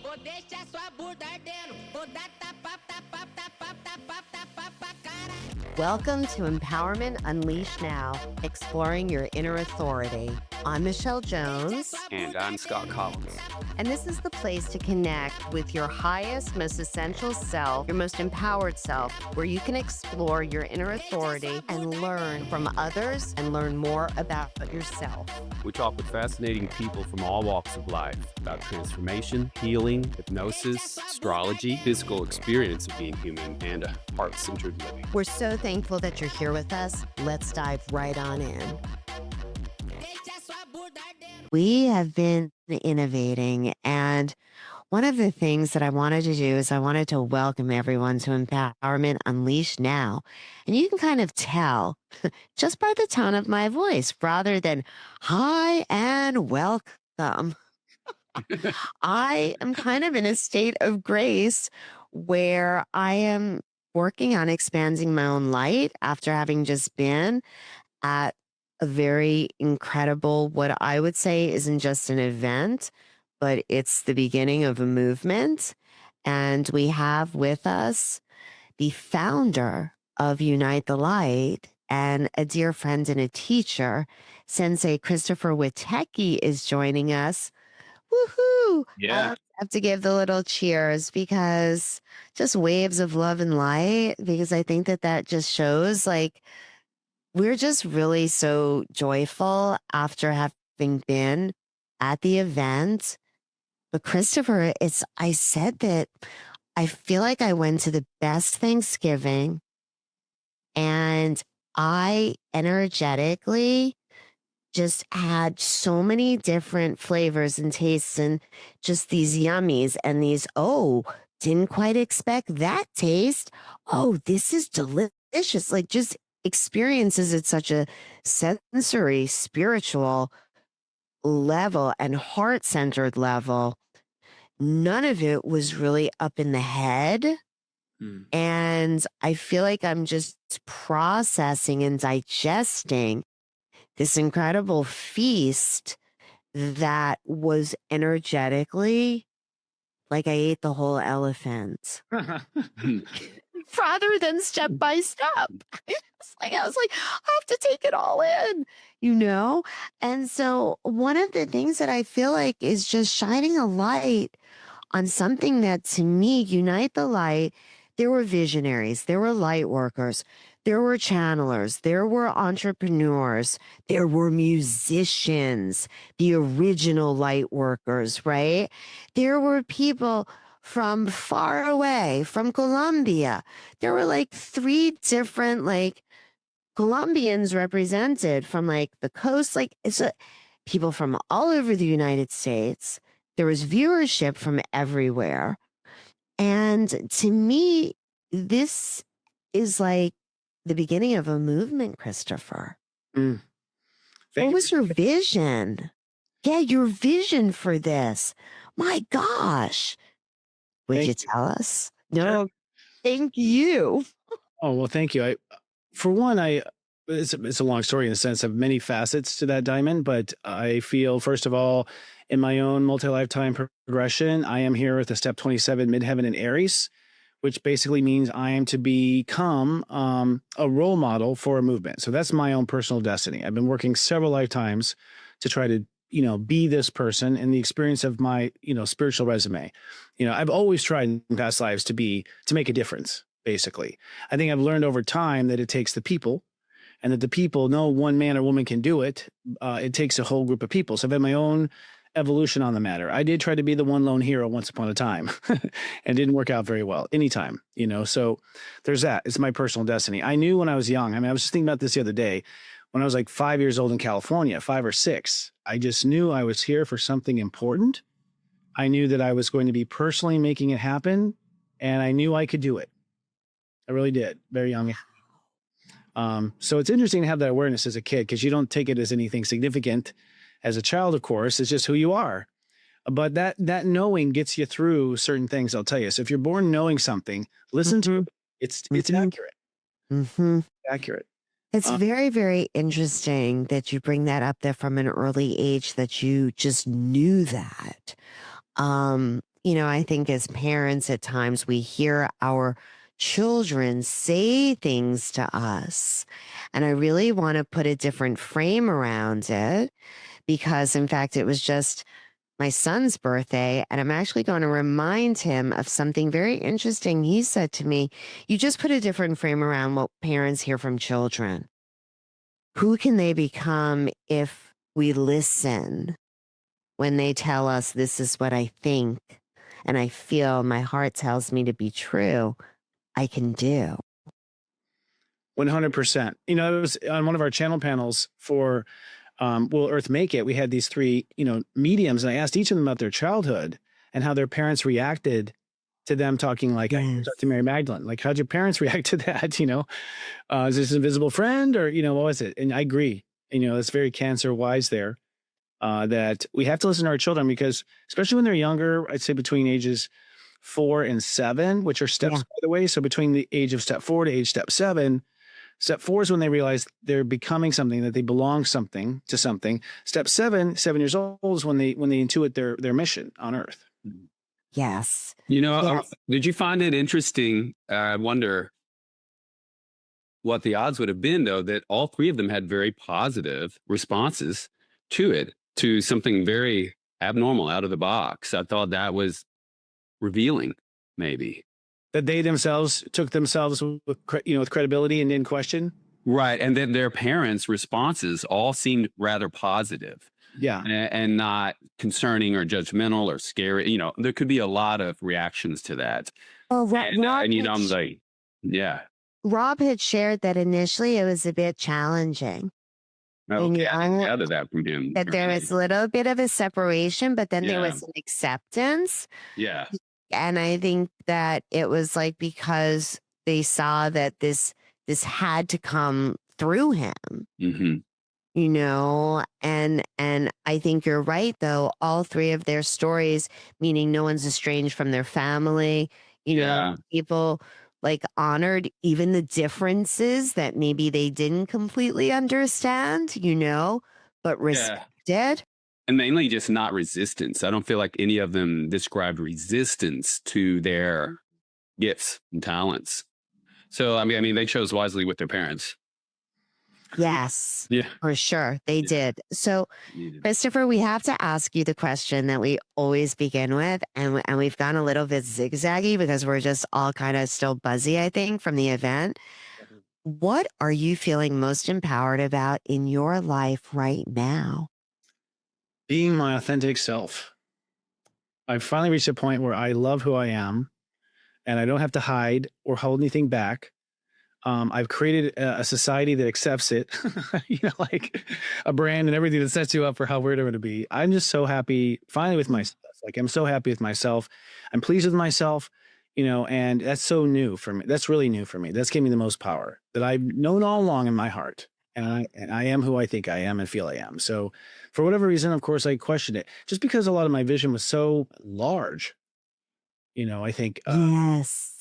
Ou deixa sua bunda ardendo, ou dá tapa, tapa, tapa, tapa, tapa, tapa, cara. Welcome to Empowerment Unleashed Now, exploring your inner authority. I'm Michelle Jones. And I'm Scott Collins. And this is the place to connect with your highest, most essential self, your most empowered self, where you can explore your inner authority and learn from others and learn more about yourself. We talk with fascinating people from all walks of life about transformation, healing, hypnosis, astrology, physical experience of being human, and heart-centered living. We're so thankful that you're here with us. Let's dive right on in. We have been innovating, and one of the things that I wanted to do is I wanted to welcome everyone to Empowerment Unleashed Now. And you can kind of tell just by the tone of my voice rather than hi and welcome. I am kind of in a state of grace where I am working on expanding my own light after having just been at a very incredible, what I would say isn't just an event, but it's the beginning of a movement. And we have with us the founder of Unite the Light and a dear friend and a teacher. Sensei Christopher Witecki is joining us. Woohoo! Yeah. I have to give the little cheers because just waves of love and light, because I think that that just shows like we're just really so joyful after having been at the event. But Christopher, I said that I feel like I went to the best Thanksgiving and I energetically just had so many different flavors and tastes and just these yummies and these, oh, didn't quite expect that taste. Oh, this is delicious. Like just experiences at such a sensory, spiritual level and heart-centered level. None of it was really up in the head. And I feel like I'm just processing and digesting this incredible feast that was energetically like I ate the whole elephant rather than step by step. I was like, I have to take it all in, you know? And so one of the things that I feel like is just shining a light on something that to me, Unite the Light, there were visionaries, there were light workers, there were channelers, there were entrepreneurs, there were musicians, the original light workers, right? There were people from far away, from Colombia. There were like 3 different like Colombians represented from like the coast, like people from all over the United States. There was viewership from everywhere. And to me, this is like the beginning of a movement, Christopher. What was your vision? Yeah, your vision for this. My gosh. Would you tell us? No, thank you. Oh, well, thank you. For one, it's a long story in the sense of many facets to that diamond, but I feel, first of all, in my own multi-lifetime progression, I am here with a step 27 midheaven in Aries, which basically means I am to become a role model for a movement. So that's my own personal destiny. I've been working several lifetimes to try to, be this person in the experience of my, spiritual resume. I've always tried in past lives to make a difference, basically. I think I've learned over time that it takes the people, and that the people, no one man or woman can do it. It takes a whole group of people. So I've had my own evolution on the matter. I did try to be the one lone hero once upon a time and didn't work out very well anytime, so there's that. It's my personal destiny. I knew when I was young, I was just thinking about this the other day, when I was like 5 years old in California, 5 or 6, I just knew I was here for something important. I knew that I was going to be personally making it happen, and I knew I could do it. I really did, very young. So it's interesting to have that awareness as a kid, because you don't take it as anything significant. As a child, of course, it's just who you are. But that knowing gets you through certain things, I'll tell you. So if you're born knowing something, listen to it. It's accurate. Accurate. It's very, very interesting that you bring that up there from an early age, that you just knew that. I think as parents, at times we hear our children say things to us. And I really want to put a different frame around it because, in fact, it was just my son's birthday. And I'm actually going to remind him of something very interesting he said to me. You just put a different frame around what parents hear from children. Who can they become if we listen when they tell us this is what I think and I feel my heart tells me to be true, I can do? 100%. It was on one of our channel panels for Will Earth Make It? We had these three, mediums, and I asked each of them about their childhood and how their parents reacted to them talking like, I Yes. talked to Mary Magdalene. Like, how'd your parents react to that? Is this an invisible friend or, what was it? And I agree. It's very Cancer wise there, that we have to listen to our children because especially when they're younger, I'd say between ages 4 and 7, which are steps, Yeah. by the way. So between the age of step 4 to age step 7, step 4 is when they realize they're becoming something, that they belong to something. Step 7 years old, is when they intuit their mission on Earth. Yes. Yes. Did you find it interesting? I wonder what the odds would have been, though, that all three of them had very positive responses to it, to something very abnormal, out of the box. I thought that was revealing, maybe. That they themselves took themselves with credibility and didn't question. Right. And then their parents' responses all seemed rather positive. Yeah. And not concerning or judgmental or scary. There could be a lot of reactions to that. Well, And I'm like, yeah. Rob had shared that initially it was a bit challenging. Okay, I didn't gather that from him. That there was a little bit of a separation, but then there Yeah. was an acceptance. Yeah. And I think that it was like because they saw that this had to come through him, Mm-hmm. and I think you're right, though. All three of their stories, meaning no one's estranged from their family, Yeah. people like honored even the differences that maybe they didn't completely understand, but respected. And mainly just not resistance. I don't feel like any of them described resistance to their gifts and talents. So, I mean, they chose wisely with their parents. Yes, Yeah. for sure. They did. So, Christopher, we have to ask you the question that we always begin with, and we've gone a little bit zigzaggy because we're just all kind of still buzzy, I think, from the event. What are you feeling most empowered about in your life right now? Being my authentic self. I've finally reached a point where I love who I am and I don't have to hide or hold anything back. I've created a society that accepts it, like a brand and everything that sets you up for how weird I'm going to be. I'm just so happy finally with myself. Like, I'm so happy with myself. I'm pleased with myself, and that's so new for me. That's really new for me. That's giving me the most power that I've known all along in my heart. And I am who I think I am and feel I am. So for whatever reason, of course, I questioned it just because a lot of my vision was so large. I think Yes.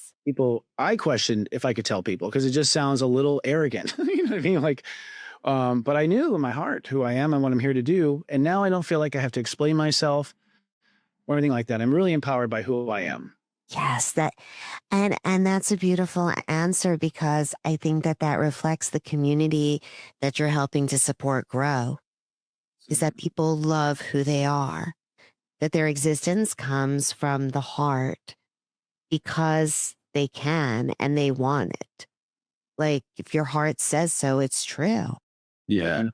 I questioned if I could tell people because it just sounds a little arrogant. You know what I mean? Like, but I knew in my heart who I am and what I'm here to do. And now I don't feel like I have to explain myself or anything like that. I'm really empowered by who I am. Yes, and that's a beautiful answer because I think that reflects the community that you're helping to support grow. Is that people love who they are, that their existence comes from the heart because they can and they want it. Like, if your heart says so, it's true. Yeah.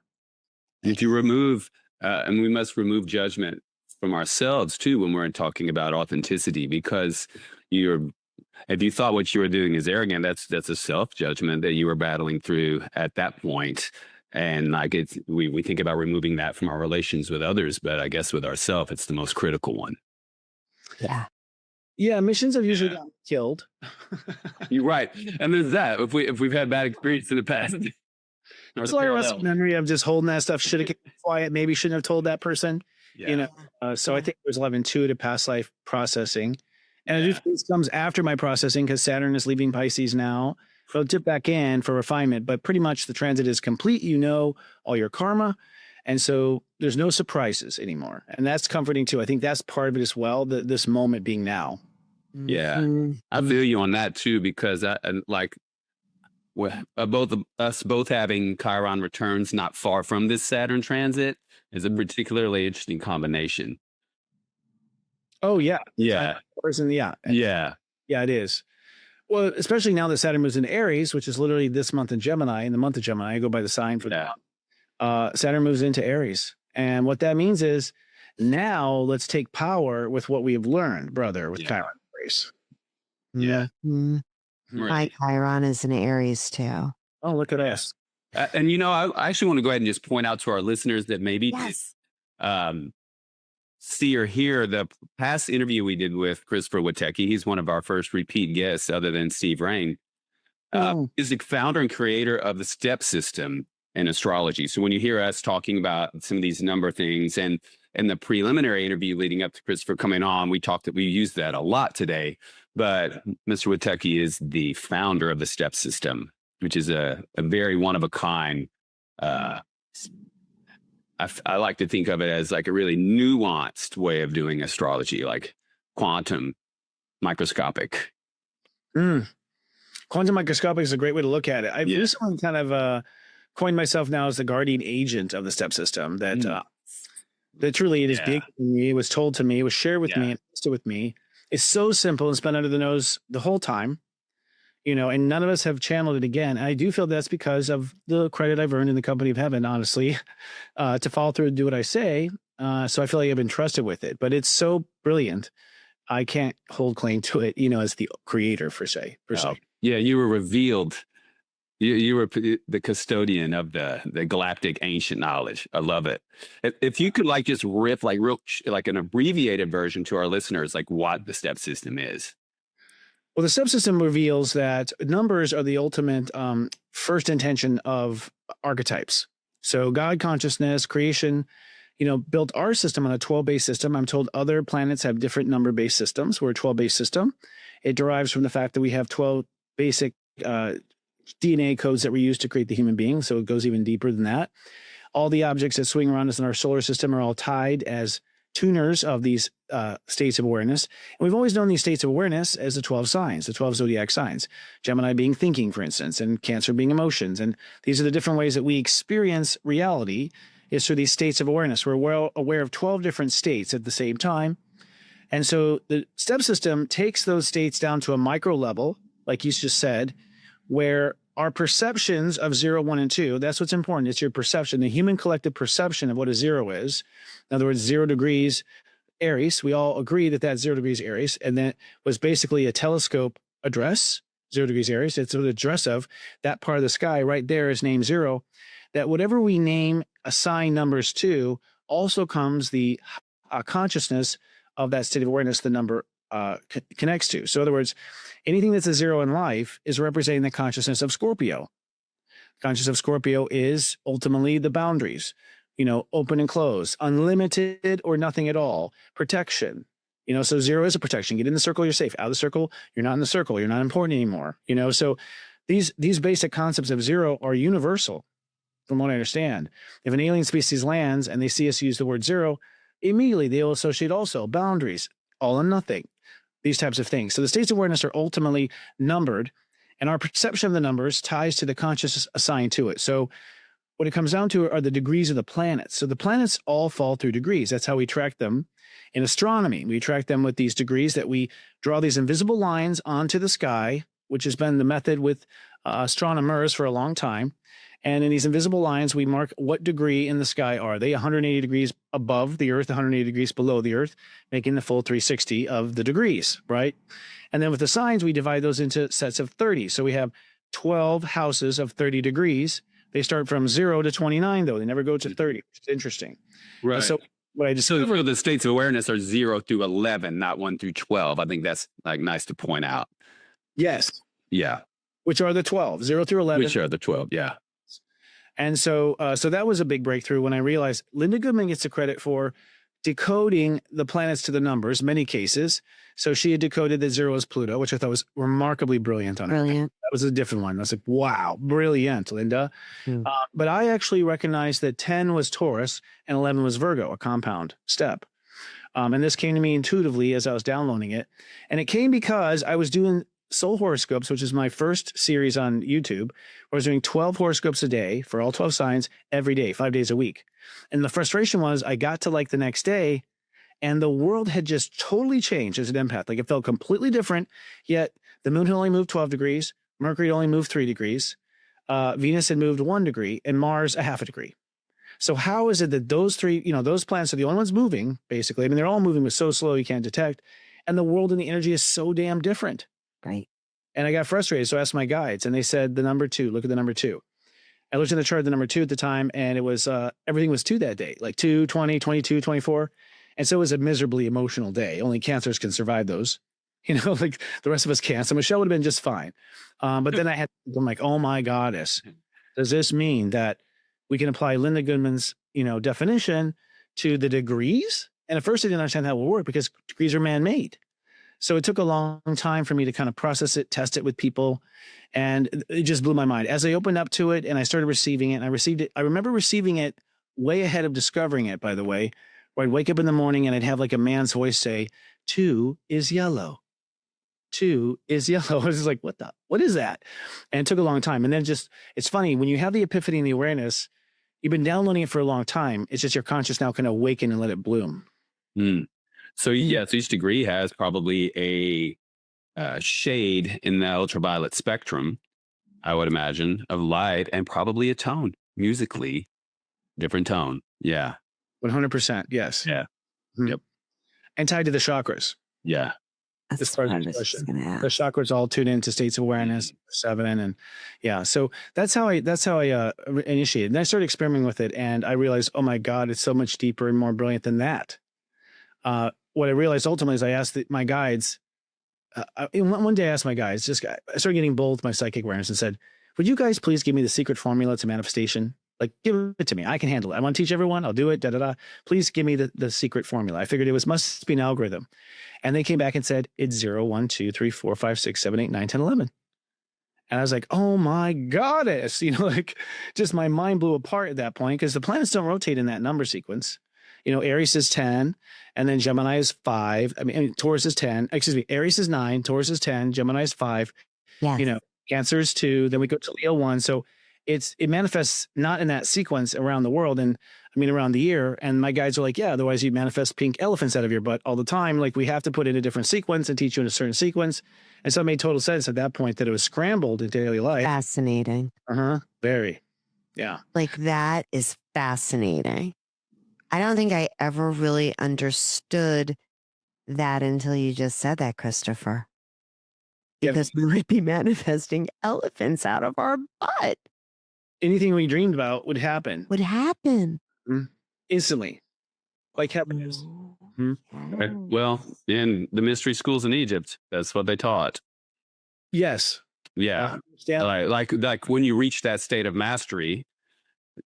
If you remove, and we must remove judgment from ourselves too when we're talking about authenticity, because if you thought what you were doing is arrogant, that's a self-judgment that you were battling through at that point. And like we think about removing that from our relations with others, but I guess with ourselves, it's the most critical one. Yeah. Yeah, missions have usually gotten killed. You're right. And there's that. If we've had bad experience in the past. It's like a memory of just holding that stuff. Should have kept quiet. Maybe shouldn't have told that person. Yeah. So I think there's a lot of intuitive past life processing. And I do think this comes after my processing because Saturn is leaving Pisces now. So I'll dip back in for refinement, but pretty much the transit is complete. All your karma. And so there's no surprises anymore. And that's comforting too. I think that's part of it as well, this moment being now. Yeah. Mhm. I feel you on that too, because both of us both having Chiron returns not far from this Saturn transit is a particularly interesting combination. Oh yeah. Yeah. Yeah. Yeah. Yeah, it is. Well, especially now that Saturn moves into Aries, which is literally this month in Gemini, in the month of Gemini, I go by the sign for Yeah. Saturn moves into Aries. And what that means is now let's take power with what we have learned, brother, with Chiron Aries. Yeah. Mhm. Right. My Chiron is in Aries too. Oh, look at us. And I actually want to go ahead and just point out to our listeners that maybe Yes. see or hear the past interview we did with Christopher Witecki. He's one of our first repeat guests, other than Steve Rain. Is the founder and creator of the step system in astrology. So when you hear us talking about some of these number things, and in the preliminary interview leading up to Christopher coming on, we used that a lot today. But Mr. Witecki is the founder of the step system, which is a very one of a kind. I like to think of it as like a really nuanced way of doing astrology, like quantum microscopic. Quantum microscopic is a great way to look at it. I've recently kind of coined myself now as the guardian agent of the step system. That truly it is big. It was told to me, it was shared with me, and tested with me. It's so simple and spun under the nose the whole time, and none of us have channeled it again. And I do feel that's because of the credit I've earned in the company of heaven, honestly, to follow through and do what I say. So I feel like I've been trusted with it, but it's so brilliant. I can't hold claim to it, as the creator per se. Yeah, you were revealed. You were the custodian of the galactic ancient knowledge. I love it. If you could just riff like an abbreviated version to our listeners, like what the step system is. Well, the step system reveals that numbers are the ultimate first intention of archetypes. So God consciousness, creation, built our system on a 12-based system. I'm told other planets have different number-based systems. We're a 12-based system. It derives from the fact that we have 12 basic DNA codes that we use to create the human being. So it goes even deeper than that. All the objects that swing around us in our solar system are all tied as tuners of these states of awareness. And we've always known these states of awareness as the 12 signs, the 12 zodiac signs. Gemini being thinking, for instance, and Cancer being emotions. And these are the different ways that we experience reality is through these states of awareness. We're well aware of 12 different states at the same time. And so the step system takes those states down to a micro level, like you just said, where our perceptions of 0, 1, and 2, that's what's important. It's your perception, the human collective perception of what a 0 is. In other words, 0 degrees Aries. We all agree that that's 0 degrees Aries. And that was basically a telescope address, 0 degrees Aries. It's an address of that part of the sky right there is named 0. That whatever we name, assign numbers to, also comes the consciousness of that state of awareness the number connects to. So in other words, anything that's a 0 in life is representing the consciousness of Scorpio. Consciousness of Scorpio is ultimately the boundaries, open and close, unlimited or nothing at all, protection. So 0 is a protection. Get in the circle, you're safe. Out of the circle, you're not in the circle. You're not important anymore. So these basic concepts of 0 are universal, from what I understand. If an alien species lands and they see us use the word 0, immediately they will associate also boundaries, all and nothing, these types of things. So the states of awareness are ultimately numbered, and our perception of the numbers ties to the consciousness assigned to it. So what it comes down to are the degrees of the planets. So the planets all fall through degrees. That's how we track them in astronomy. We track them with these degrees that we draw these invisible lines onto the sky, which has been the method with astronomers for a long time. And in these invisible lines, we mark what degree in the sky are they. 180 degrees above the Earth, 180 degrees below the Earth, making the full 360 of the degrees, right? And then with the signs, we divide those into sets of 30. So we have 12 houses of 30 degrees. They start from 0 to 29, though. They never go to 30, which is interesting. Right. So what I discovered... So the states of awareness are 0 through 11, not 1 through 12. I think that's nice to point out. Yes. Yeah. Which are the 12, 0 through 11. Which are the 12, yeah. And so that was a big breakthrough when I realized Linda Goodman gets the credit for decoding the planets to the numbers, many cases. So she had decoded that 0 is Pluto, which I thought was remarkably brilliant on her. Brilliant. That was a different one. I was like, wow, brilliant, Linda. Hmm. But I actually recognized that 10 was Taurus and 11 was Virgo, a compound step. And this came to me intuitively as I was downloading it. And it came because I was doing soul horoscopes, which is my first series on YouTube, where I was doing 12 horoscopes a day for all 12 signs every day, 5 days a week. And the frustration was I got to like the next day and the world had just totally changed as an empath. Like it felt completely different, yet the moon had only moved 12 degrees, Mercury had only moved 3 degrees, Venus had moved 1 degree, and Mars a half a degree. So how is it that those three, those planets are the only ones moving, basically? I mean, they're all moving, but so slow you can't detect. And the world and the energy is so damn different. Right. And I got frustrated. So I asked my guides and they said, the number 2, look at the number 2. I looked at the chart of the number 2 at the time and it was, everything was 2 that day, like 2, 20, 22, 24. And so it was a miserably emotional day. Only cancers can survive those, like the rest of us can't. So Michelle would have been just fine. But then I'm like, oh my goddess, does this mean that we can apply Linda Goodman's, definition to the degrees? And at first I didn't understand how it would work because degrees are man-made. So it took a long time for me to kind of process it, test it with people. And it just blew my mind. As I opened up to it and I started receiving it, and I received it, I remember receiving it way ahead of discovering it, by the way, where I'd wake up in the morning and I'd have like a man's voice say, 2 is yellow. 2 is yellow. I was just like, what is that? And it took a long time. And then it's funny, when you have the epiphany and the awareness, you've been downloading it for a long time. It's just your conscious now can awaken and let it bloom. So yeah, so each degree has probably a shade in the ultraviolet spectrum, I would imagine, of light, and probably a tone musically, different tone. Yeah. 100%. Yes. Yeah. Mhm. Yep. And tied to the chakras. Yeah. That's part what of I the was just question. gonna The ask. chakras all tune into states of awareness, 7, and yeah. So that's how I initiated. And I started experimenting with it, and I realized, oh my God, it's so much deeper and more brilliant than that. What I realized ultimately is I asked my guides. One day I asked my guides, I started getting bold with my psychic awareness and said, would you guys please give me the secret formula to manifestation? Like, give it to me. I can handle it. I want to teach everyone. I'll do it. Please give me the secret formula. I figured it must be an algorithm. And they came back and said, it's 0, 1, 2, 3, 4, 5, 6, 7, 8, 9, 10, 11. And I was like, oh my goddess, just my mind blew apart at that point because the planets don't rotate in that number sequence. Aries is 10, and then Gemini is 5. Taurus is 10. Excuse me, Aries is 9, Taurus is 10, Gemini is 5. Yes. Cancer is 2. Then we go to Leo 1. So it manifests not in that sequence around the world and around the year. And my guides are like, yeah, otherwise you manifest pink elephants out of your butt all the time. Like we have to put in a different sequence and teach you in a certain sequence. And so it made total sense at that point that it was scrambled in daily life. Fascinating. Very. Yeah. Like that is fascinating. I don't think I ever really understood that until you just said that, Christopher. Because we would be manifesting elephants out of our butt. Anything we dreamed about would happen. Instantly. Like happiness. Well, in the mystery schools in Egypt, that's what they taught. Yes. Yeah. Like when you reach that state of mastery,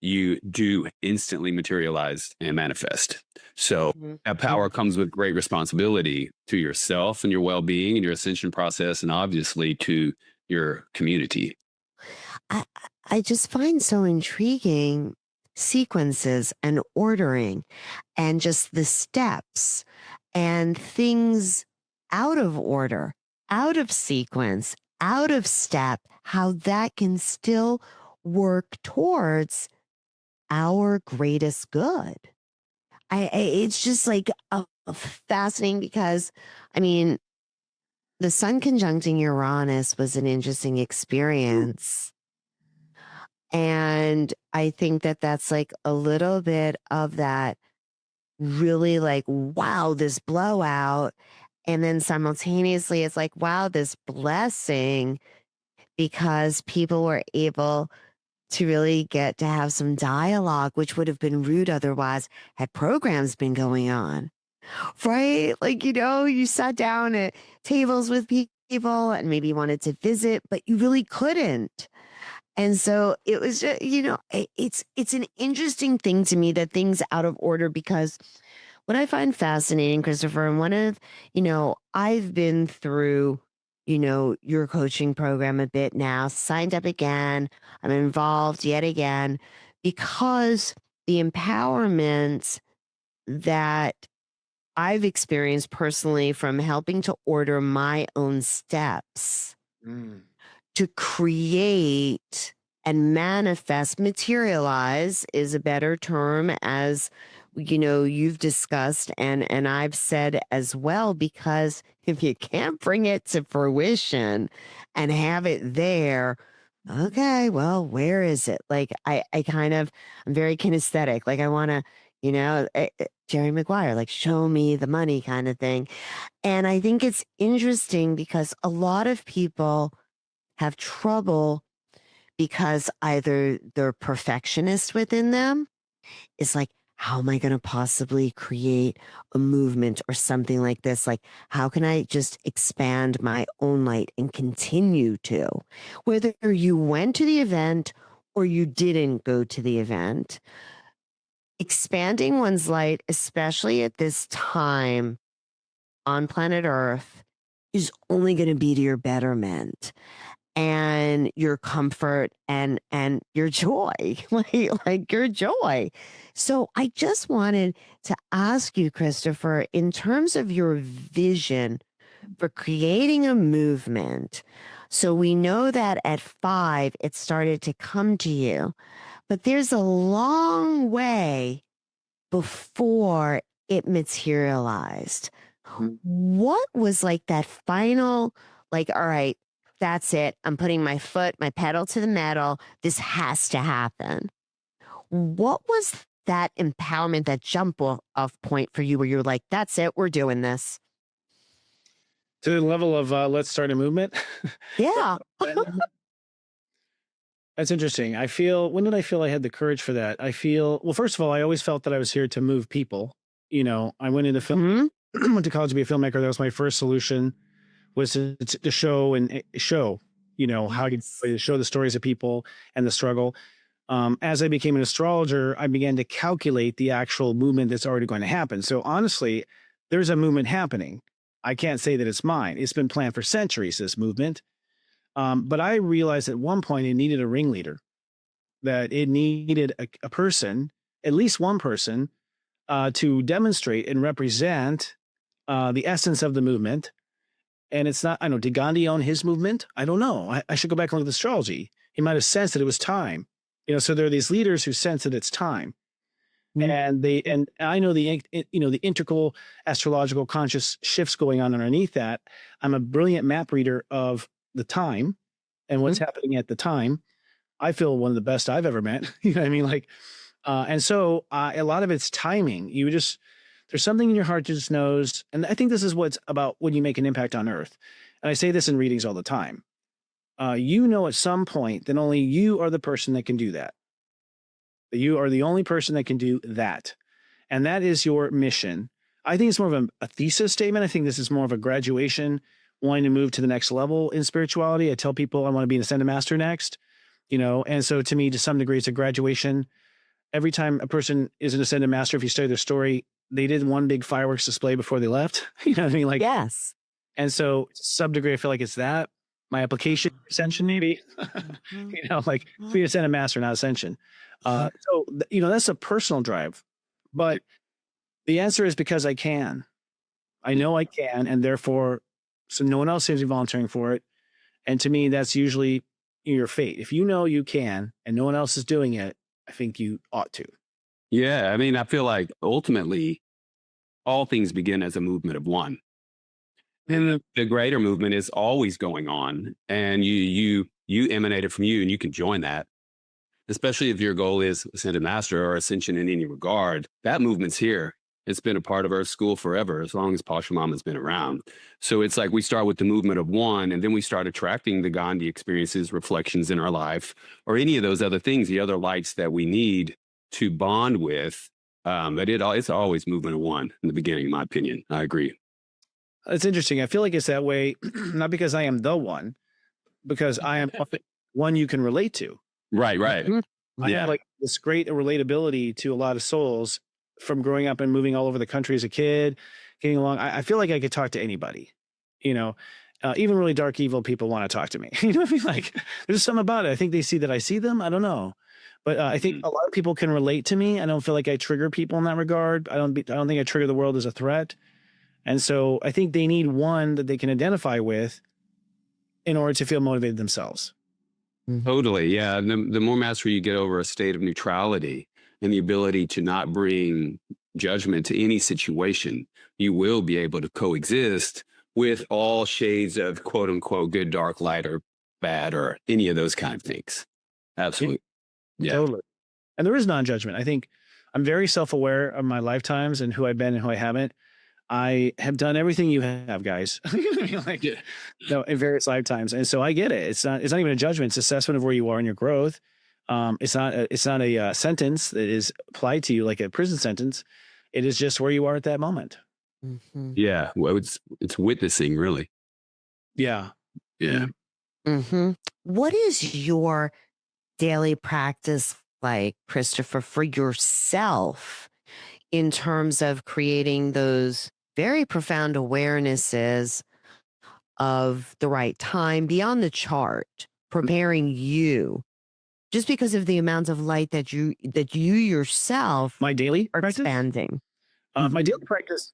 you do instantly materialize and manifest. So that power comes with great responsibility to yourself and your well-being and your ascension process, and obviously to your community. I just find so intriguing sequences and ordering and just the steps and things out of order, out of sequence, out of step, how that can still work towards our greatest good. It's just like fascinating because, the sun conjuncting Uranus was an interesting experience. And I think that that's like a little bit of that really like, wow, this blowout. And then simultaneously, it's like, wow, this blessing because people were able to really get to have some dialogue, which would have been rude otherwise had programs been going on. Right? Like, you sat down at tables with people and maybe wanted to visit, but you really couldn't. And so it was just, it's an interesting thing to me that things out of order because what I find fascinating, Christopher, and one of, I've been through, your coaching program a bit now, signed up again. I'm involved yet again because the empowerment that I've experienced personally from helping to order my own steps Mm. to create and manifest, materialize is a better term, as you've discussed and I've said as well, because if you can't bring it to fruition and have it there, okay, well, where is it? Like I'm very kinesthetic. Like I want to, Jerry Maguire, like show me the money kind of thing. And I think it's interesting because a lot of people have trouble because either they're perfectionist within them. It's like, how am I going to possibly create a movement or something like this? Like, how can I just expand my own light and continue to? Whether you went to the event or you didn't go to the event, expanding one's light, especially at this time on planet Earth, is only going to be to your betterment and your comfort and your joy, like your joy. So I just wanted to ask you, Christopher, in terms of your vision for creating a movement. So we know that at 5 it started to come to you, but there's a long way before it materialized. What was like that final, like, all right, that's it. I'm putting my pedal to the metal. This has to happen. What was that empowerment, that jump off point for you where you're like, that's it, we're doing this? To the level of let's start a movement. Yeah. That's interesting. When did I feel I had the courage for that? Well, first of all, I always felt that I was here to move people. I went into film, went to college to be a filmmaker. That was my first solution, was to show how you show the stories of people and the struggle. As I became an astrologer, I began to calculate the actual movement that's already going to happen. So honestly, there's a movement happening. I can't say that it's mine. It's been planned for centuries, this movement. But I realized at one point it needed a ringleader, that it needed a person, at least one person, to demonstrate and represent the essence of the movement. And it's not, I know, did Gandhi own his movement? I don't know. I should go back and look at astrology. He might have sensed that it was time. So there are these leaders who sense that it's time. And I know the integral astrological conscious shifts going on underneath that. I'm a brilliant map reader of the time and what's happening at the time. I feel one of the best I've ever met. You know what I mean? Like, and so a lot of it's timing. There's something in your heart that just knows. And I think this is what's about when you make an impact on Earth. And I say this in readings all the time. At some point that only you are the person that can do that. You are the only person that can do that. And that is your mission. I think it's more of a thesis statement. I think this is more of a graduation, wanting to move to the next level in spirituality. I tell people I want to be an ascended master next, and so to me, to some degree, it's a graduation. Every time a person is an ascended master, if you study their story, they did one big fireworks display before they left. You know what I mean? Like, Yes. And so to some degree, I feel like it's that. My application, ascension, maybe, like be ascended master, not ascension. That's a personal drive, but the answer is because I can. I know I can, and therefore, so no one else seems to be volunteering for it. And to me, that's usually your fate. If you know you can, and no one else is doing it, I think you ought to. Yeah, I mean, I feel like ultimately, all things begin as a movement of one. And the greater movement is always going on, and you emanate from you, and you can join that. Especially if your goal is ascended master or ascension in any regard, that movement's here. It's been a part of Earth School forever, as long as Pashamama's been around. So it's like we start with the movement of one, and then we start attracting the Gandhi experiences, reflections in our life, or any of those other things, the other lights that we need to bond with. But it's always movement of one in the beginning, in my opinion. I agree. It's interesting. I feel like it's that way, not because I am the one, because I am one you can relate to. Right. I have like this great relatability to a lot of souls, from growing up and moving all over the country as a kid, getting along. I feel like I could talk to anybody, you know, even really dark, evil people want to talk to me. You know what I mean? Like there's something about it. I think they see that I see them. I don't know. But I think a lot of people can relate to me. I don't feel like I trigger people in that regard. I don't think I trigger the world as a threat. And so I think they need one that they can identify with in order to feel motivated themselves. Totally. Yeah. The more mastery you get over a state of neutrality and the ability to not bring judgment to any situation, you will be able to coexist with all shades of quote unquote good, dark, light, or bad, or any of those kind of things. Absolutely. Yeah. Totally. And there is non-judgment. I think I'm very self-aware of my lifetimes and who I've been and who I haven't. I have done everything you have, guys. You know what I mean? Like, no, in various lifetimes. And so I get it. It's not even a judgment. It's assessment of where you are in your growth. It's not a sentence that is applied to you like a prison sentence. It is just where you are at that moment. Mm-hmm. Yeah. Well, it's witnessing, really. Yeah. Yeah. Mm-hmm. What is your daily practice like, Christopher, for yourself in terms of creating those very profound awarenesses of the right time beyond the chart, preparing you just because of the amount of light that you yourself My daily are practice? expanding? My daily practice,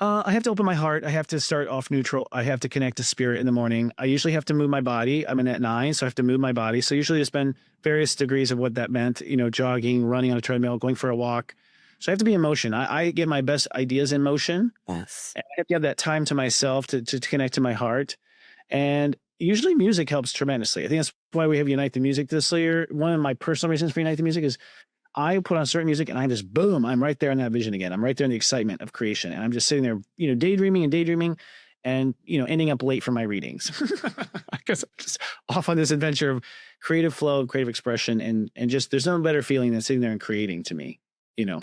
I have to open my heart. I have to start off neutral. I have to connect to spirit in the morning. I usually have to move my body. I'm in at 9, so I have to move my body. So usually I spend various degrees of what that meant, jogging, running on a treadmill, going for a walk. So I have to be in motion. I get my best ideas in motion. Yes. And I have to have that time to myself to connect to my heart. And usually music helps tremendously. I think that's why we have Unite the Music this year. One of my personal reasons for Unite the Music is I put on certain music and I just, boom, I'm right there in that vision again. I'm right there in the excitement of creation. And I'm just sitting there, daydreaming and, ending up late for my readings. Because I'm just off on this adventure of creative flow, creative expression. And just, there's no better feeling than sitting there and creating to me,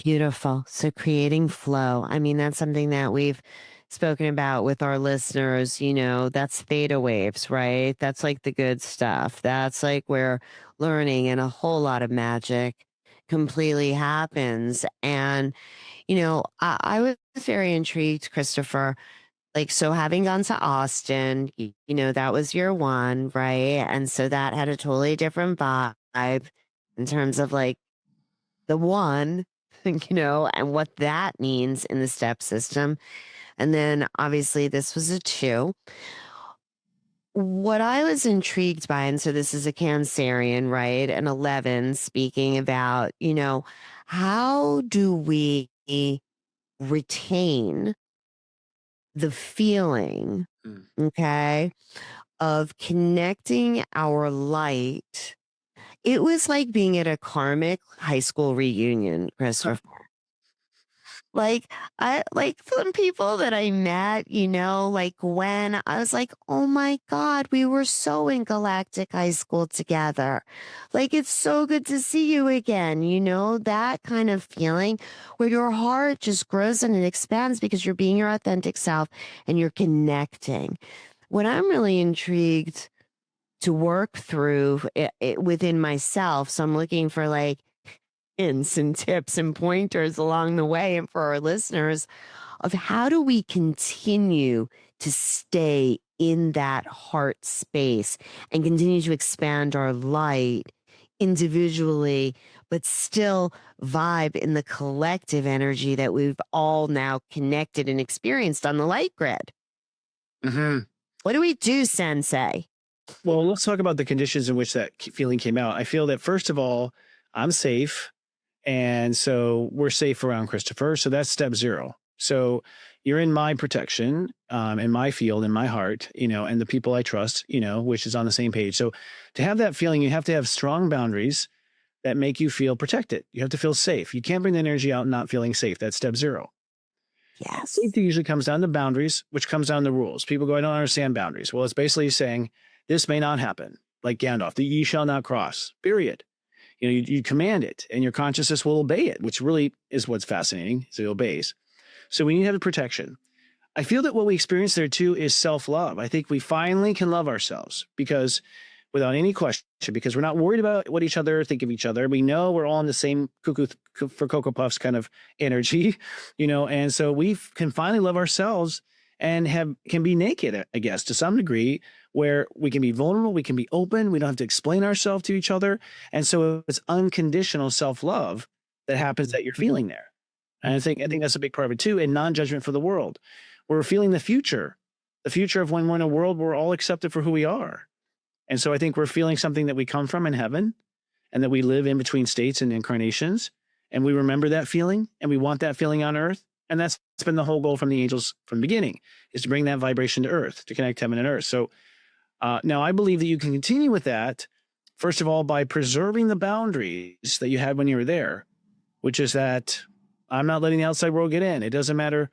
Beautiful. So creating flow. I mean, that's something that we've spoken about with our listeners, that's theta waves, right? That's like the good stuff. That's like where learning and a whole lot of magic completely happens. And, I was very intrigued, Christopher. Like, so having gone to Austin, that was year 1, right? And so that had a totally different vibe in terms of like the 1, and what that means in the step system. And then obviously this was a 2. What I was intrigued by, and so this is a Cancerian, right? An 11 speaking about, how do we retain the feeling, okay, of connecting our light. It was like being at a karmic high school reunion, Christopher. Like some people that I met, like when I was like, oh my God, we were so in galactic high school together. Like, it's so good to see you again. That kind of feeling where your heart just grows and it expands because you're being your authentic self and you're connecting. What I'm really intrigued to work through it within myself. So I'm looking for like hints and tips and pointers along the way, and for our listeners, of how do we continue to stay in that heart space and continue to expand our light individually, but still vibe in the collective energy that we've all now connected and experienced on the light grid. Mm-hmm. What do we do, Sensei? Well, let's talk about the conditions in which that feeling came out. I feel that, first of all, I'm safe. And so we're safe around Christopher. So that's step 0. So you're in my protection, in my field, in my heart, and the people I trust, which is on the same page. So to have that feeling, you have to have strong boundaries that make you feel protected. You have to feel safe. You can't bring the energy out not feeling safe. That's step 0. Yes. Safety usually comes down to boundaries, which comes down to rules. People go, I don't understand boundaries. Well, it's basically saying this may not happen, like Gandalf, the ye shall not cross, period. You command it and your consciousness will obey it, which really is what's fascinating. So it obeys. So we need to have protection. I feel that what we experience there too is self-love. I think we finally can love ourselves because without any question, because we're not worried about what each other think of each other. We know we're all in the same cuckoo for Cocoa Puffs kind of energy, and so we can finally love ourselves and can be naked, I guess, to some degree, where we can be vulnerable, we can be open, we don't have to explain ourselves to each other. And so it's unconditional self-love that happens that you're feeling there. And I think that's a big part of it too, and non-judgment for the world. We're feeling the future of when we're in a world where we're all accepted for who we are. And so I think we're feeling something that we come from in heaven, and that we live in between states and incarnations. And we remember that feeling, and we want that feeling on earth. And that's been the whole goal from the angels from the beginning, is to bring that vibration to earth, to connect heaven and earth. So now I believe that you can continue with that, first of all, by preserving the boundaries that you had when you were there, which is that I'm not letting the outside world get in. It doesn't matter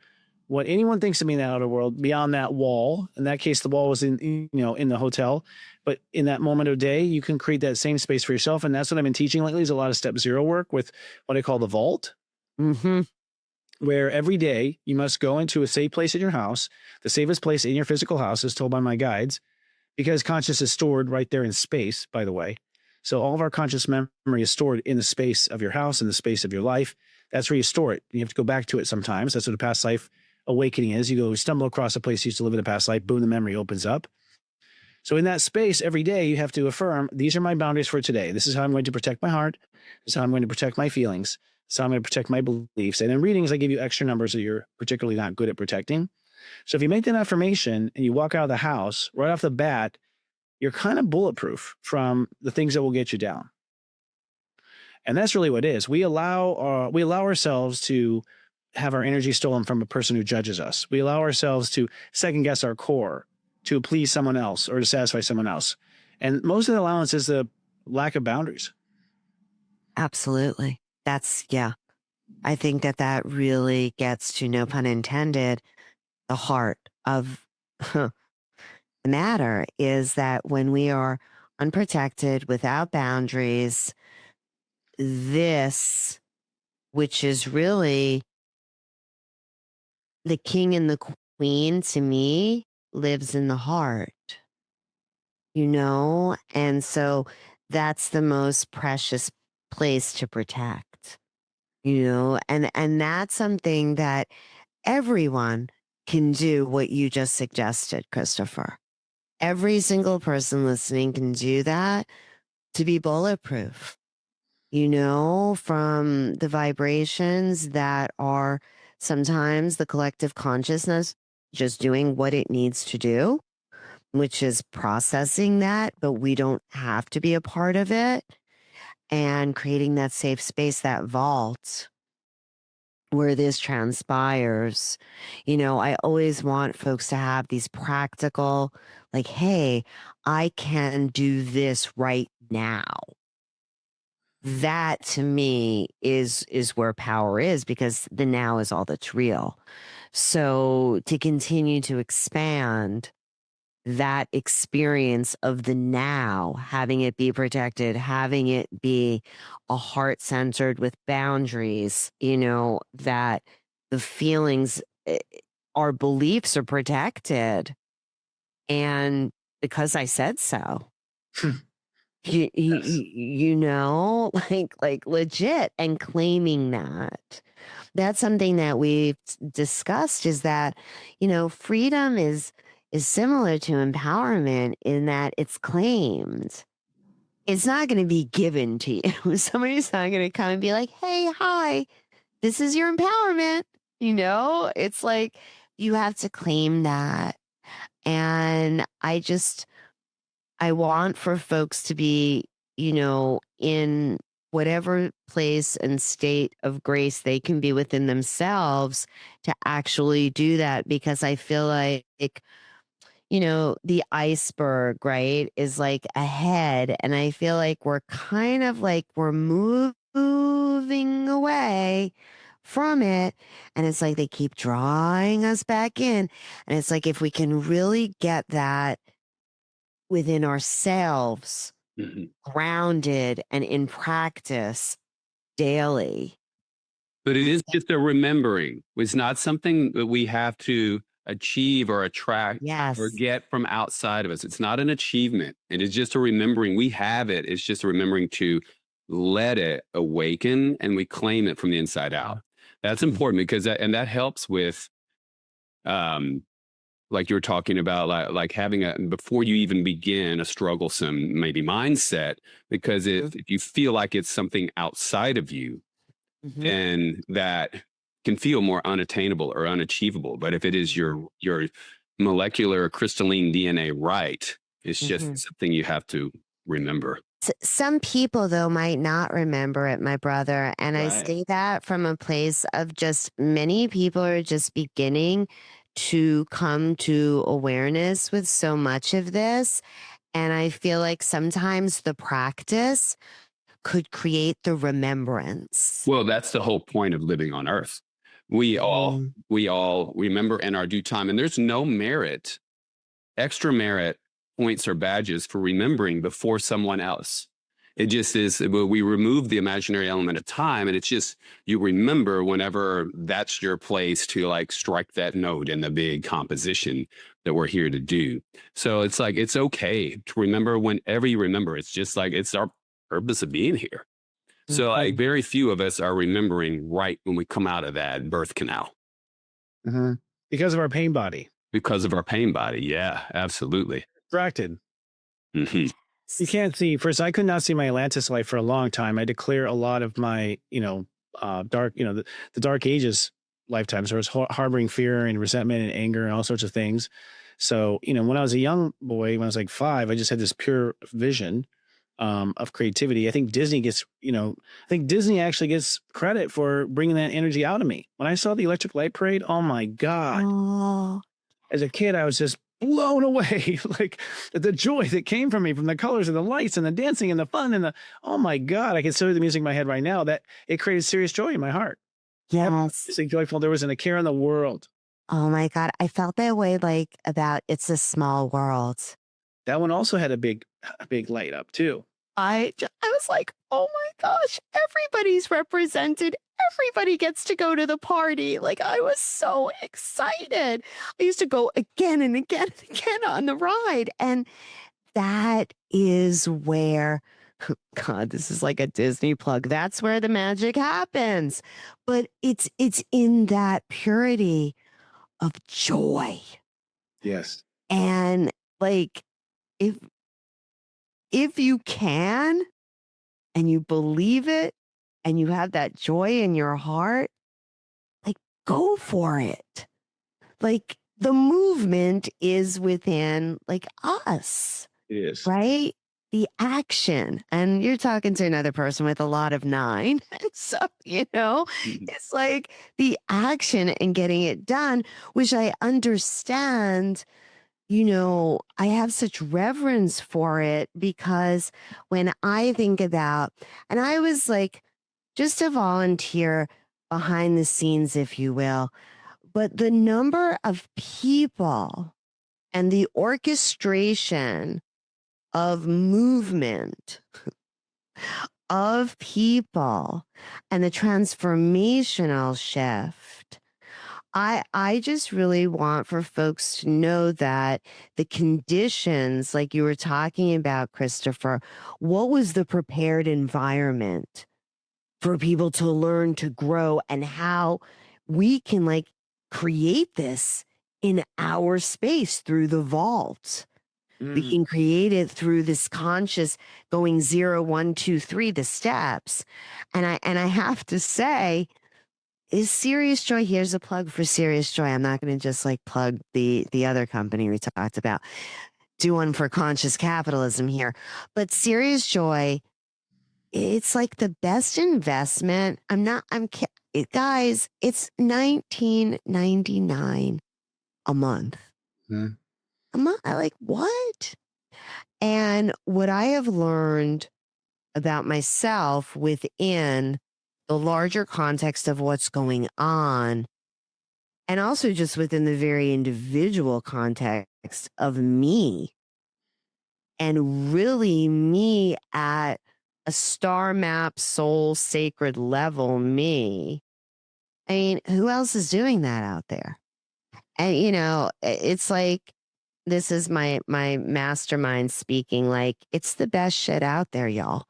what anyone thinks of me in the outer world beyond that wall. In that case, the wall was in the hotel. But in that moment of day, you can create that same space for yourself. And that's what I've been teaching lately, is a lot of step zero work with what I call the vault. Mm-hmm. Where every day you must go into a safe place in your house. The safest place in your physical house is told by my guides, because conscious is stored right there in space, by the way. So all of our conscious memory is stored in the space of your house, in the space of your life. That's where you store it. You have to go back to it sometimes. That's what a past life awakening is. You go stumble across a place you used to live in a past life, boom, the memory opens up. So in that space, every day you have to affirm, these are my boundaries for today. This is how I'm going to protect my heart. This is how I'm going to protect my feelings. So I'm going to protect my beliefs. And in readings, I give you extra numbers that you're particularly not good at protecting. So if you make that affirmation and you walk out of the house, right off the bat, you're kind of bulletproof from the things that will get you down. And that's really what it is. We allow ourselves to have our energy stolen from a person who judges us. We allow ourselves to second guess our core, to please someone else or to satisfy someone else. And most of the allowance is the lack of boundaries. Absolutely. Yeah. I think that really gets to, no pun intended, the heart of the matter, is that when we are unprotected, without boundaries, this, which is really the king and the queen, to me, lives in the heart, and so that's the most precious place to protect, and that's something that everyone can do, what you just suggested, Christopher. Every single person listening can do that, to be bulletproof, from the vibrations that are sometimes the collective consciousness just doing what it needs to do, which is processing that, but we don't have to be a part of it, and creating that safe space, that vault where this transpires. I always want folks to have these practical, like, hey, I can do this right now. That to me is where power is, because the now is all that's real. So to continue to expand that experience of the now, having it be protected, having it be a heart centered with boundaries, that the feelings, our beliefs are protected. And because I said so. Like legit, and claiming that. That's something that we've discussed, is that, freedom is similar to empowerment in that it's claimed. It's not going to be given to you. Somebody's not going to come and be like, hey, hi, this is your empowerment. It's like you have to claim that. And I want for folks to be, in whatever place and state of grace they can be within themselves, to actually do that, because I feel like, the iceberg, right, is like ahead. And I feel like we're kind of like we're moving away from it. And it's like they keep drawing us back in. And it's like, if we can really get that within ourselves, grounded and in practice daily. But it is just a remembering. It's not something that we have to achieve or attract or Yes. get from outside of us. It's not an achievement. It is just a remembering. We have it. It's just a remembering to let it awaken, and we claim it from the inside out. That's important because that helps with, like you were talking about, like having before you even begin a strugglesome maybe mindset, because if you feel like it's something outside of you, Mhm. then that can feel more unattainable or unachievable. But if it is your molecular crystalline DNA, right, it's just Mhm. something you have to remember. Some people, though, might not remember it, my brother. And I Right. say that from a place of just many people are just beginning to come to awareness with so much of this. And I feel like sometimes the practice could create the remembrance. Well, that's the whole point of living on Earth. We all remember in our due time, and there's no merit, extra merit points or badges for remembering before someone else. It just is, we remove the imaginary element of time, and it's just you remember whenever that's your place to like strike that note in the big composition that we're here to do. So it's like it's okay to remember whenever you remember. It's just like it's our purpose of being here. So like very few of us are remembering right when we come out of that birth canal Because of our pain body. because of our pain body. Yeah, absolutely. Distracted. Hmm. You can't see. First, I could not see my Atlantis life for a long time. I declare a lot of my, dark, the dark ages lifetimes. I was harboring fear and resentment and anger and all sorts of things. So, when I was a young boy, when I was like 5, I just had this pure vision of creativity. I think Disney actually gets credit for bringing that energy out of me. When I saw the Electric Light Parade, oh my God. Oh, As a kid, I was just blown away. Like the joy that came from me from the colors and the lights and the dancing and the fun and oh my God, I can still hear the music in my head right now. That it created serious joy in my heart. yes. It's like joyful. There wasn't a care in the world. Oh my God. I felt that way like about It's a Small World. That one also had a big light up too. I was like, oh my gosh, everybody's represented. Everybody gets to go to the party. Like, I was so excited. I used to go again and again and again on the ride. And that is where, God, this is like a Disney plug. That's where the magic happens. But it's in that purity of joy. Yes. And like, if you can and you believe it and you have that joy in your heart, like go for it. Like the movement is within like us, It is. right? The action. And you're talking to another person with a lot of 9. And so, it's like the action and getting it done, which I understand. I have such reverence for it because when I think about, and I was like just a volunteer behind the scenes, if you will, but the number of people and the orchestration of movement of people and the transformational shift. I just really want for folks to know that the conditions, like you were talking about, Christopher, what was the prepared environment for people to learn to grow and how we can like create this in our space through the vault. We can create it through this conscious going 0, 1, 2, 3, the steps. And I have to say, is Serious Joy, here's a plug for Serious Joy. I'm not going to just like plug the other company we talked about. Do one for conscious capitalism here. But Serious Joy, it's like the best investment. Guys, it's $19.99 a month. A month? Like what? And what I have learned about myself within the larger context of what's going on, and also just within the very individual context of me, and really me at a star map, soul, sacred level, me. I mean, who else is doing that out there? And it's like this is my mastermind speaking. Like, it's the best shit out there, y'all.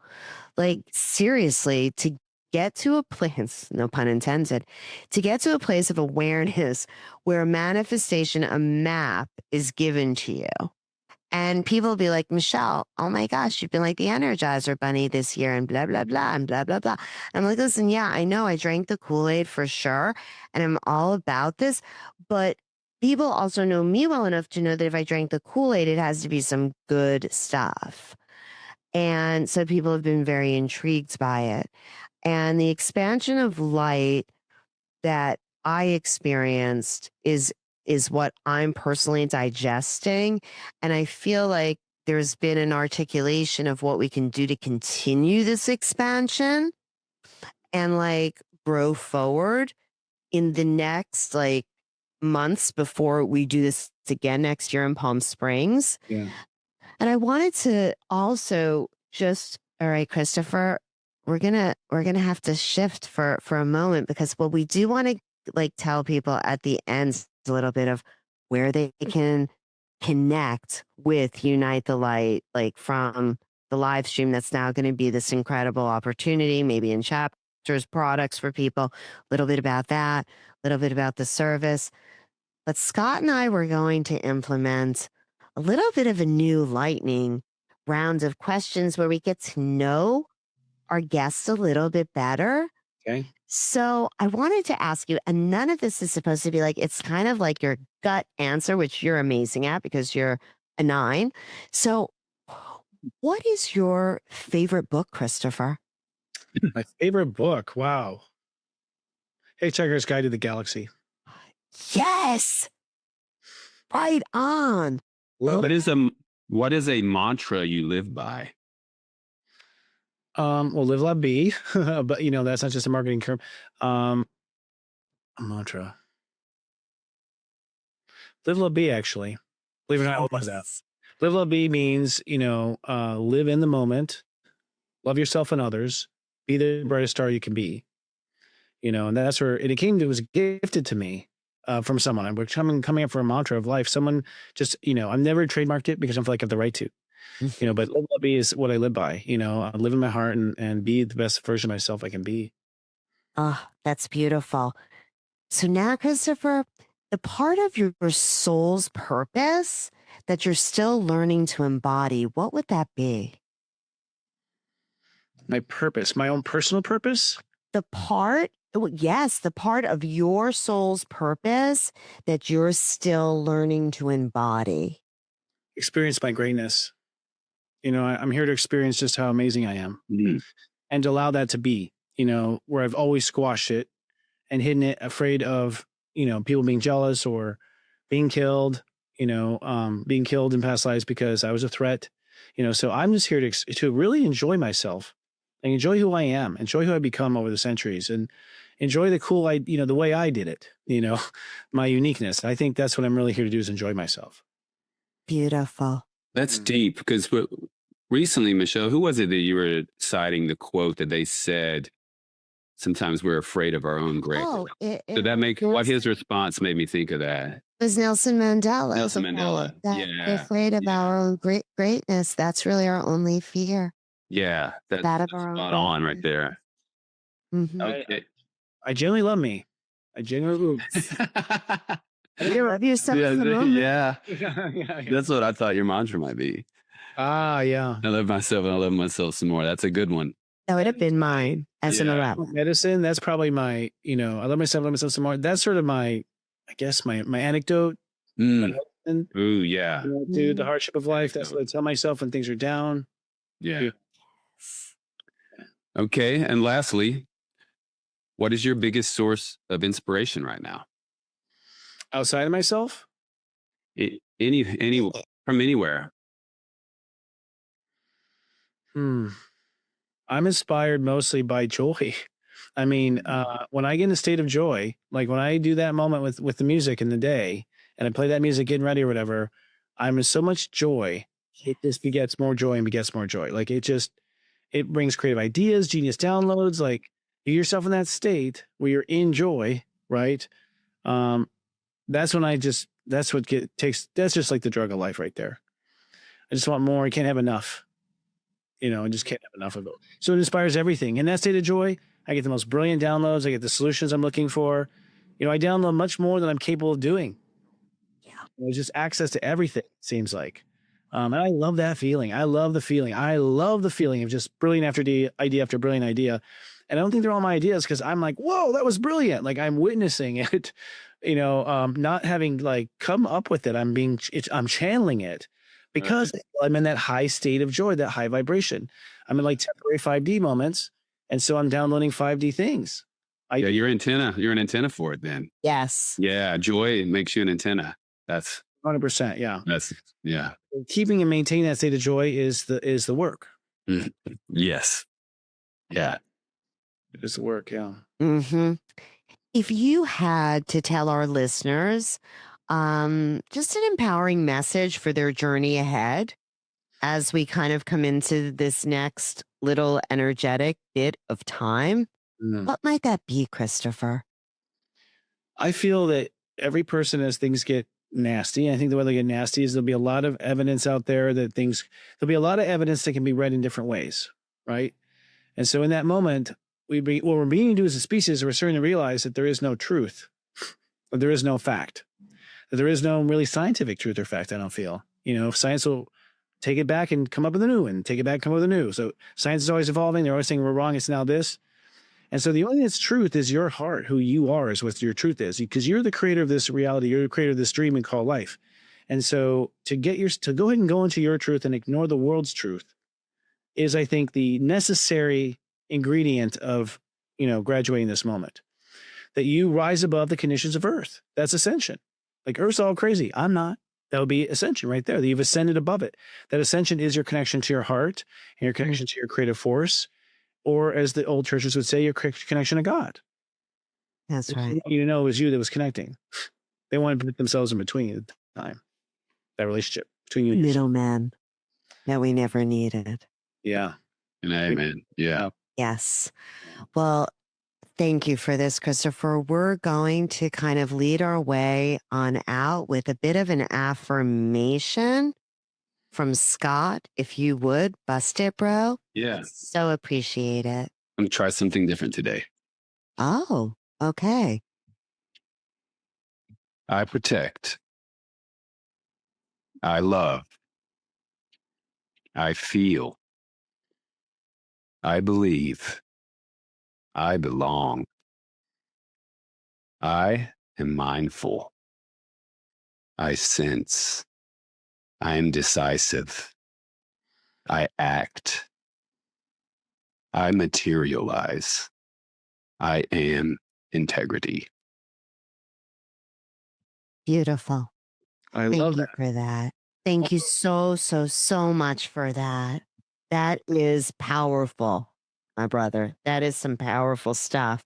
Like, seriously, to get to a place, no pun intended, to get to a place of awareness where manifestation, a map is given to you. And people will be like, Michelle, oh my gosh, you've been like the Energizer Bunny this year and blah, blah, blah, and blah, blah, blah. I'm like, listen, yeah, I know I drank the Kool-Aid for sure. And I'm all about this. But people also know me well enough to know that if I drank the Kool-Aid, it has to be some good stuff. And so people have been very intrigued by it. And the expansion of light that I experienced is what I'm personally digesting. And I feel like there's been an articulation of what we can do to continue this expansion and like grow forward in the next like months before we do this again next year in Palm Springs. Yeah. And I wanted to also all right, Christopher, we're gonna have to shift for a moment, because what we do want to like tell people at the end is a little bit of where they can connect with Unite the Light, like from the live stream that's now going to be this incredible opportunity, maybe in chapters, products for people, a little bit about that, a little bit about the service. But Scott and I were going to implement a little bit of a new lightning round of questions where we get to know our guests a little bit better. Okay. So I wanted to ask you, and none of this is supposed to be like, it's kind of like your gut answer, which you're amazing at because you're a 9. So what is your favorite book, Christopher? My favorite book. Wow. Hitchhiker's Guide to the Galaxy. Yes. Right on. Well, What is a mantra you live by? well, live, love, be, but that's not just a marketing term. A mantra. Live, love, be, actually. Believe it or not, I love that. Live, love, be means, live in the moment, love yourself and others, be the brightest star you can be. And that's where it was gifted to me from someone. I'm coming up for a mantra of life. Someone just, I've never trademarked it because I feel like I have the right to. But live, love, be is what I live by. I live in my heart and be the best version of myself I can be. Oh, that's beautiful. So now, Christopher, the part of your soul's purpose that you're still learning to embody, what would that be? My purpose, my own personal purpose? The part of your soul's purpose that you're still learning to embody. Experience my greatness. I'm here to experience just how amazing I am and to allow that to be, where I've always squashed it and hidden it, afraid of, people being jealous or being killed, being killed in past lives because I was a threat, so I'm just here to really enjoy myself and enjoy who I am, enjoy who I become over the centuries and enjoy the way I did it, my uniqueness. I think that's what I'm really here to do is enjoy myself. Beautiful. That's deep because recently, Michelle, who was it that you were citing the quote that they said, sometimes we're afraid of our own greatness? Did that make what his response made me think of that? It was Nelson Mandela. Nelson Mandela. We're afraid of our own greatness. That's really our only fear. Yeah. That's That of our own spot on right there. Mm-hmm. Okay. I genuinely love me. I genuinely You love yourself. Yeah. That's what I thought your mantra might be. Yeah. I love myself and I love myself some more. That's a good one. That would have been mine as an 11. Medicine, that's probably my, I love myself some more. That's sort of my, I guess, my anecdote. Ooh, yeah. To the hardship of life. That's what I tell myself when things are down. Yeah. Okay. And lastly, what is your biggest source of inspiration right now? Outside of myself? Any from anywhere. I'm inspired mostly by joy. I mean, when I get in a state of joy, like when I do that moment with the music in the day and I play that music getting ready or whatever, I'm in so much joy. It just begets more joy and begets more joy. Like it brings creative ideas, genius downloads. Like you yourself in that state where you're in joy, right? that's when that's just like the drug of life right there. I just want more. I can't have enough, I just can't have enough of it. So it inspires everything. In that state of joy, I get the most brilliant downloads. I get the solutions I'm looking for. I download much more than I'm capable of doing. It's just access to everything, it seems like. And I love that feeling. I love the feeling. I love the feeling of just brilliant idea after brilliant idea. And I don't think they're all my ideas because I'm like, whoa, that was brilliant. Like I'm witnessing it, not having like come up with it. I'm channeling it because I'm in that high state of joy, that high vibration. I'm in like temporary 5D moments. And so I'm downloading 5D things. You're an antenna for it then. Yes. Yeah. Joy makes you an antenna. That's 100%. Yeah. Keeping and maintaining that state of joy is the work. Yes. Yeah. It is the work. Yeah. Mm-hmm. If you had to tell our listeners just an empowering message for their journey ahead as we kind of come into this next little energetic bit of time, what might that be, Christopher? I feel that every person, as things get nasty, I think the way they get nasty is there'll be a lot of evidence out there there'll be a lot of evidence that can be read in different ways, right? And so in that moment, what we're beginning to do as a species, we're starting to realize that there is no truth, that there is no fact, that there is no really scientific truth or fact, I don't feel. Science will take it back and come up with a new one, take it back, come up with a new. So science is always evolving. They're always saying we're wrong. It's now this. And so the only thing that's truth is your heart, who you are is what your truth is, because you're the creator of this reality. You're the creator of this dream we call life. And so to go ahead and go into your truth and ignore the world's truth is, I think, the necessary ingredient of, graduating this moment, that you rise above the conditions of Earth. That's ascension. Like Earth's all crazy. I'm not. That would be ascension right there. That you've ascended above it. That ascension is your connection to your heart and your connection to your creative force. Or as the old churches would say, your connection to God. That's right. It was you that was connecting. They wanted to put themselves in between at the time. That relationship between you and middleman that we never needed. Yeah. And amen. Yeah. Yes. Well, thank you for this, Christopher. We're going to kind of lead our way on out with a bit of an affirmation from Scott. If you would, bust it, bro. Yeah. So appreciate it. I'm going to try something different today. Oh, okay. I protect. I love. I feel. I believe. I belong. I am mindful. I sense. I am decisive. I act. I materialize. I am integrity. Beautiful. I love that. For that. Thank you so, so, so much for that. That is powerful, my brother. That is some powerful stuff.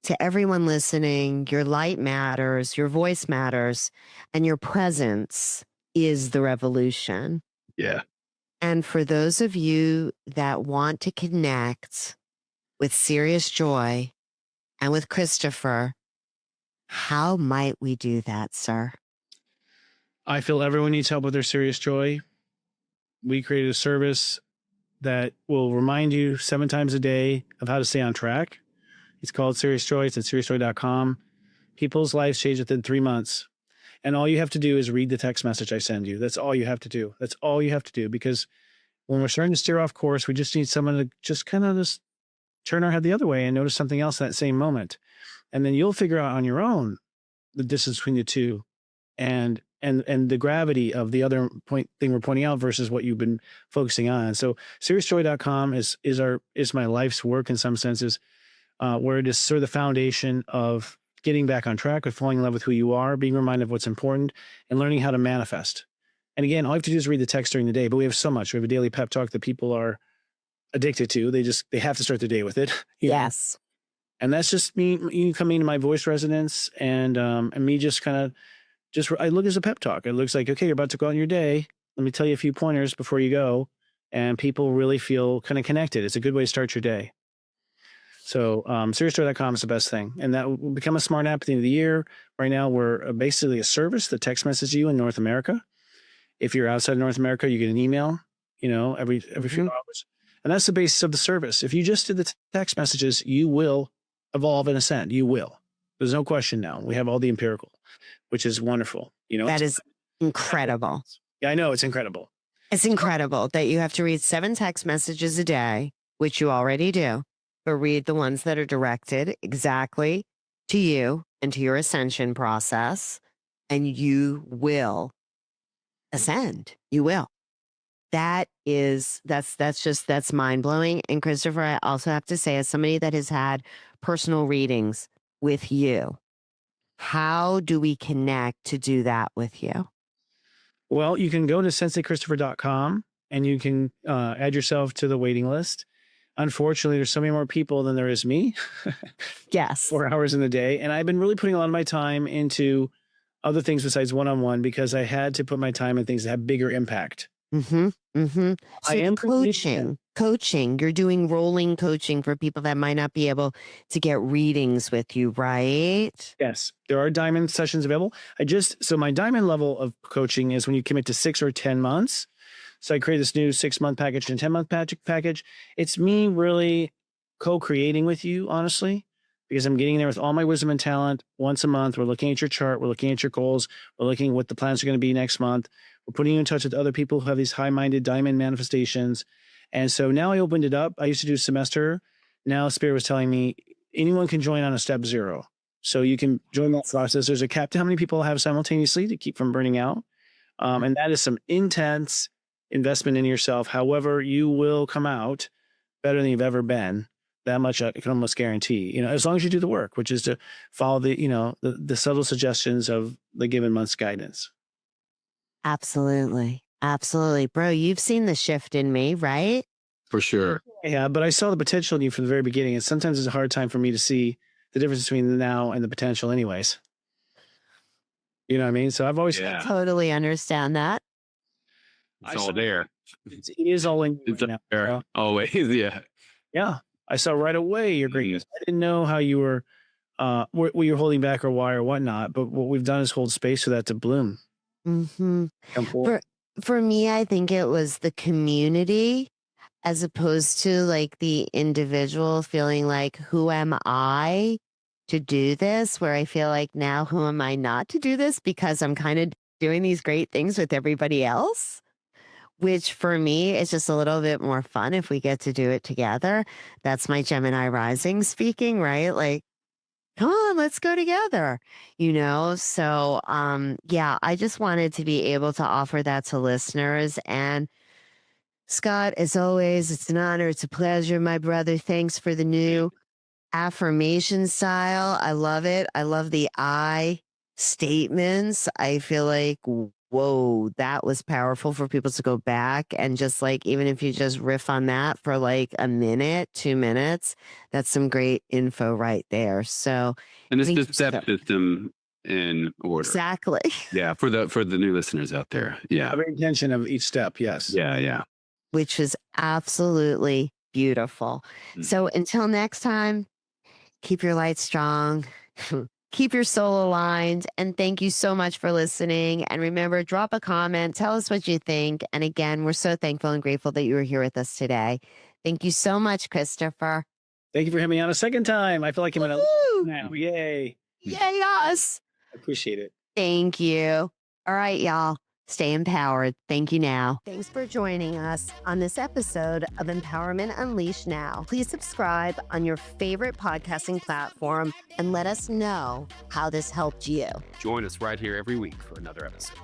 To everyone listening, your light matters, your voice matters, and your presence is the revolution. Yeah. And for those of you that want to connect with Serious Joy and with Christopher, how might we do that, sir? I feel everyone needs help with their serious joy. We created a service that will remind you 7 times a day of how to stay on track. It's called Serious Joy. It's at seriousjoy.com. People's lives change within 3 months. And all you have to do is read the text message I send you. That's all you have to do. That's all you have to do. Because when we're starting to steer off course, we just need someone to just kind of just turn our head the other way and notice something else in that same moment. And then you'll figure out on your own the distance between the two and the gravity of the other thing we're pointing out versus what you've been focusing on. So seriousjoy.com is my life's work in some senses, where it is sort of the foundation of getting back on track with falling in love with who you are, being reminded of what's important, and learning how to manifest. And again, all you have to do is read the text during the day, but we have so much. We have a daily pep talk that people are addicted to. They have to start the day with it. Yes. And that's just me, you coming to my voice resonance and me just kind of I look as a pep talk. It looks like, okay, you're about to go on your day. Let me tell you a few pointers before you go. And people really feel kind of connected. It's a good way to start your day. So SiriusStar.com is the best thing. And that will become a smart app at the end of the year. Right now, we're basically a service that text messages you in North America. If you're outside of North America, you get an email, every few hours. And that's the basis of the service. If you just did the text messages, you will evolve and ascend. You will. There's no question now. We have all the empirical, which is wonderful. That is incredible. Yeah, I know. It's incredible. It's incredible that you have to read 7 text messages a day, which you already do, but read the ones that are directed exactly to you and to your ascension process, and you will ascend. You will. That's mind blowing. And Christopher, I also have to say, as somebody that has had personal readings with you, how do we connect to do that with you? Well, you can go to senseiChristopher.com and you can add yourself to the waiting list. Unfortunately, there's so many more people than there is me. Yes. 4 hours in the day. And I've been really putting a lot of my time into other things besides one-on-one because I had to put my time in things that have bigger impact. Mm-hmm. Mm-hmm. So I am coaching. You're doing rolling coaching for people that might not be able to get readings with you, right? Yes, there are diamond sessions available. So my diamond level of coaching is when you commit to 6 or 10 months. So I create this new 6-month package and 10-month package. It's me really co-creating with you, honestly, because I'm getting there with all my wisdom and talent once a month. We're looking at your chart. We're looking at your goals. We're looking at what the plans are going to be next month. We're putting you in touch with other people who have these high-minded diamond manifestations. And so now I opened it up. I used to do a semester. Now Spirit was telling me anyone can join on a step 0. So you can join that process. There's a cap to how many people have simultaneously to keep from burning out. And that is some intense investment in yourself. However, you will come out better than you've ever been. That much I can almost guarantee, as long as you do the work, which is to follow the subtle suggestions of the given month's guidance. Absolutely. Absolutely. Bro, you've seen the shift in me, right? For sure. Yeah, but I saw the potential in you from the very beginning. And sometimes it's a hard time for me to see the difference between the now and the potential anyways. You know what I mean? So I've always totally understand that. It's all there. It is all in you It's right now. there. Always. Yeah. Yeah. I saw right away your greatness. I didn't know how you were, what you were holding back or why or whatnot. But what we've done is hold space for that to bloom. Mm-hmm. Come forward. For me, I think it was the community as opposed to like the individual feeling like, who am I to do this? Where I feel like now, who am I not to do this? Because I'm kind of doing these great things with everybody else, which for me is just a little bit more fun if we get to do it together. That's my Gemini rising speaking, right? Like, come on, let's go together, So, I just wanted to be able to offer that to listeners. And Scott, as always, it's an honor. It's a pleasure, my brother. Thanks for the new affirmation style. I love it. I love the I statements. I feel like, whoa, that was powerful for people to go back and just like, even if you just riff on that for like a minute, 2 minutes, that's some great info right there. So, and it's the step system in order. Exactly. Yeah. For the new listeners out there. Yeah. Every intention of each step. Yes. Yeah. Yeah. Which is absolutely beautiful. So until next time, keep your light strong. Keep your soul aligned. And thank you so much for listening. And remember, drop a comment. Tell us what you think. And again, we're so thankful and grateful that you were here with us today. Thank you so much, Christopher. Thank you for having me on a second time. I feel like I'm going to now. Yay. Yay, us. I appreciate it. Thank you. All right, y'all. Stay empowered. Thank you now. Thanks for joining us on this episode of Empowerment Unleashed Now. Please subscribe on your favorite podcasting platform and let us know how this helped you. Join us right here every week for another episode.